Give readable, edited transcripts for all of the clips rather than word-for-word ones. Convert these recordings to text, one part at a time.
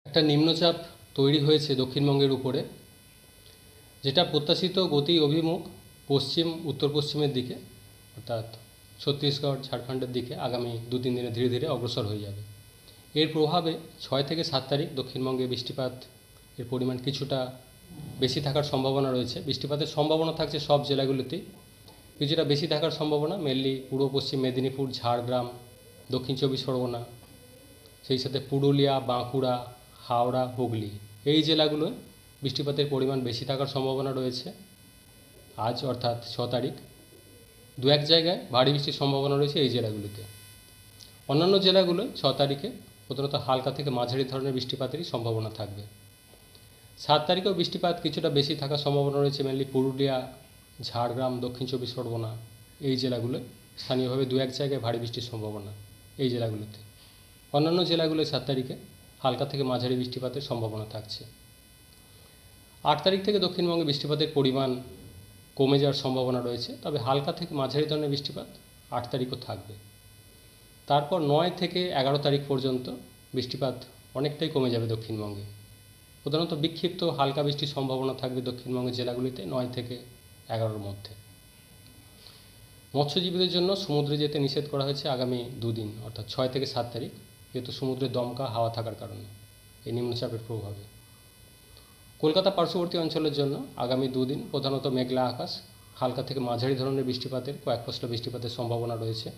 একটা নিম্নচাপ তৈরি হয়েছে দক্ষিণবঙ্গের উপরে, যেটা প্রত্যাশিত গতি অভিমুখ উত্তর পশ্চিমের দিকে, অর্থাৎ ছত্তিশগড় ঝাড়খণ্ডের দিকে আগামী 2-3 দিনে ধীরে ধীরে অগ্রসর হয়ে যাবে। এর প্রভাবে 6 থেকে 7 তারিখ দক্ষিণবঙ্গে বৃষ্টিপাত এর পরিমাণ কিছুটা বেশি থাকার সম্ভাবনা রয়েছে। বৃষ্টিপাতের সম্ভাবনা থাকছে সব জেলাগুলিতেই, কিছুটা বেশি থাকার সম্ভাবনা মেনলি পূর্ব পশ্চিম মেদিনীপুর, ঝাড়গ্রাম, দক্ষিণ 24 পরগনা, সেই সাথে পুরুলিয়া, বাঁকুড়া, হাওড়া, হুগলি এই জেলাগুলোয় বৃষ্টিপাতের পরিমাণ বেশি থাকার সম্ভাবনা রয়েছে। আজ অর্থাৎ 6 তারিখ 2-1 জায়গায় ভারী বৃষ্টির সম্ভাবনা রয়েছে এই জেলাগুলিতে। অন্যান্য জেলাগুলোয় 6 তারিখে প্রধানত হালকা থেকে মাঝারি ধরনের বৃষ্টিপাতেরই সম্ভাবনা থাকবে। 7 তারিখেও বৃষ্টিপাত কিছুটা বেশি থাকার সম্ভাবনা রয়েছে মেনলি পুরুলিয়া, ঝাড়গ্রাম, দক্ষিণ 24 পরগনা এই জেলাগুলোয় স্থানীয়ভাবে 2-1 জায়গায় ভারী বৃষ্টির সম্ভাবনা এই জেলাগুলোতে। অন্যান্য জেলাগুলোয় 7 তারিখে হালকা থেকে মাঝারি বৃষ্টিপাতের সম্ভাবনা থাকছে। 8 তারিখ থেকে দক্ষিণবঙ্গে বৃষ্টিপাতের পরিমাণ কমে যাওয়ার সম্ভাবনা রয়েছে, তবে হালকা থেকে মাঝারি ধরনের বৃষ্টিপাত 8 তারিখও থাকবে। তারপর 9 থেকে 11 তারিখ পর্যন্ত বৃষ্টিপাত অনেকটাই কমে যাবে দক্ষিণবঙ্গে। প্রধানত বিক্ষিপ্ত হালকা বৃষ্টির সম্ভাবনা থাকবে দক্ষিণবঙ্গের জেলাগুলিতে 9 থেকে 11-র মধ্যে। মৎস্যজীবীদের জন্য সমুদ্রে যেতে নিষেধ করা হয়েছে আগামী 2 দিন, অর্থাৎ 6 থেকে 7 তারিখ, যেহেতু সমুদ্রে দমকা হাওয়া থাকার কারণে এই নিম্নচাপের প্রভাবে। কলকাতা পার্শ্ববর্তী অঞ্চলের জন্য আগামী 2 দিন প্রধানত মেঘলা আকাশ, হালকা থেকে মাঝারি ধরনের বৃষ্টিপাতের কয়েক পশলা বৃষ্টিপাতের সম্ভাবনা রয়েছে।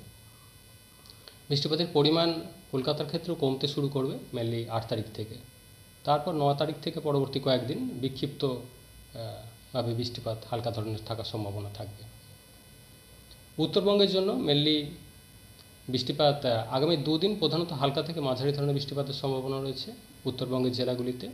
বৃষ্টিপাতের পরিমাণ কলকাতার ক্ষেত্রেও কমতে শুরু করবে মেনলি 8 তারিখ থেকে। তারপর 9 তারিখ থেকে পরবর্তী কয়েকদিন বিক্ষিপ্ত ভাবে বৃষ্টিপাত হালকা ধরনের থাকার সম্ভাবনা থাকবে। উত্তরবঙ্গের জন্য মেনলি বৃষ্টিপাত আগামী 2 দিন প্রধানত হালকা থেকে মাঝারি ধরনের বৃষ্টিপাতের সম্ভাবনা রয়েছে উত্তরবঙ্গের জেলাগুলিতে।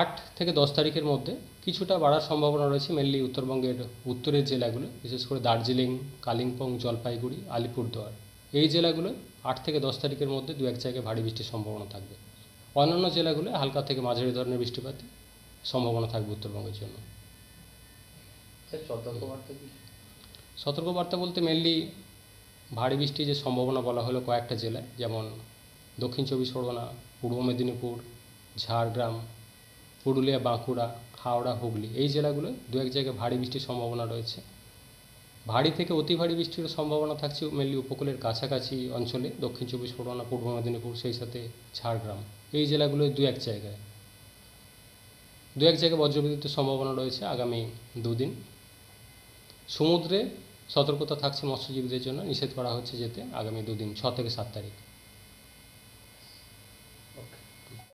8 থেকে 10 তারিখের মধ্যে কিছুটা বাড়ার সম্ভাবনা রয়েছে মেনলি উত্তরবঙ্গের উত্তরের জেলাগুলো, বিশেষ করে দার্জিলিং, কালিম্পং, জলপাইগুড়ি, আলিপুরদুয়ার এই জেলাগুলো 8 থেকে 10 তারিখের মধ্যে 2-1 জায়গায় ভারী বৃষ্টির সম্ভাবনা থাকবে। অন্যান্য জেলাগুলো হালকা থেকে মাঝারি ধরনের বৃষ্টিপাতের সম্ভাবনা থাকবে উত্তরবঙ্গের জন্য। সতর্কবার্তা বলতে মেনলি ভারী বৃষ্টির যে সম্ভাবনা বলা হলো কয়েকটা জেলায়, যেমন দক্ষিণ 24 পরগনা, পূর্ব মেদিনীপুর, ঝাড়গ্রাম, পুরুলিয়া, বাঁকুড়া, হাওড়া, হুগলি এই জেলাগুলোয় 2-1 জায়গায় ভারী বৃষ্টির সম্ভাবনা রয়েছে। ভারী থেকে অতি ভারী বৃষ্টির সম্ভাবনা থাকছে মেনলি উপকূলের কাছাকাছি অঞ্চলে, দক্ষিণ 24 পরগনা, পূর্ব মেদিনীপুর, সেই সাথে ঝাড়গ্রাম এই জেলাগুলোয় 2-1 জায়গায় বজ্রবিদ্যুতের সম্ভাবনা রয়েছে আগামী 2 দিন। সমুদ্রে সতর্কতা থাকছে মৎস্যজীবীদের জন্য, নিষেধ করা হচ্ছে যেতে আগামী 2 দিন 6 থেকে 7 তারিখ।